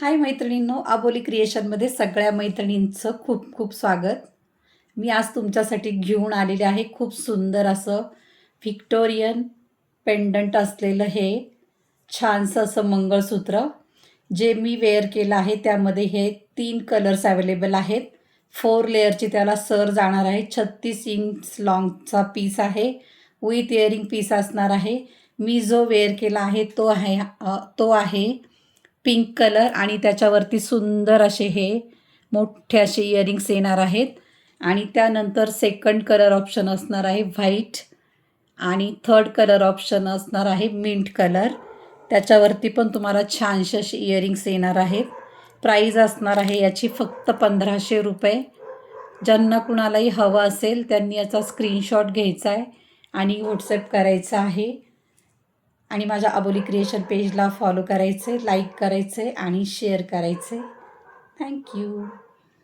हाय मैत्रिणींनो, आबोली क्रिएशनमध्ये सगळ्या मैत्रिणींचं खूप खूप स्वागत. मी आज तुमच्यासाठी घेऊन आलेले आहे खूप सुंदर असं व्हिक्टोरियन पेंडंट असलेलं हे छानसं असं मंगळसूत्र जे मी वेअर केलं आहे. त्यामध्ये हे 3 कलर्स अवेलेबल आहेत. 4 लेअरची त्याला सर जाणार आहे. 36 इंच लॉंगचा पीस आहे. विथ इयरिंग पीस असणार आहे. मी जो वेअर केला आहे तो आहे पिंक कलर आणि त्याच्यावरती सुंदर असे हे मोठे असे इयरिंग्स येणार आहेत. आणि त्यानंतर सेकंड कलर ऑप्शन असणार आहे व्हाईट आणि थर्ड कलर ऑप्शन असणार आहे मिंट कलर. त्याच्यावरती पण तुम्हाला छानसे असे इयरिंग्स येणार आहेत. प्राईज असणार आहे याची फक्त 1500 रुपये. ज्यांना कुणालाही हवं असेल त्यांनी याचा स्क्रीनशॉट घ्यायचा आहे आणि व्हॉट्सॲप करायचा आहे आणि माझ्या आबोली क्रिएशन पेजला फॉलो करायचे, लाईक करायचे आणि शेअर करायचे. थँक्यू.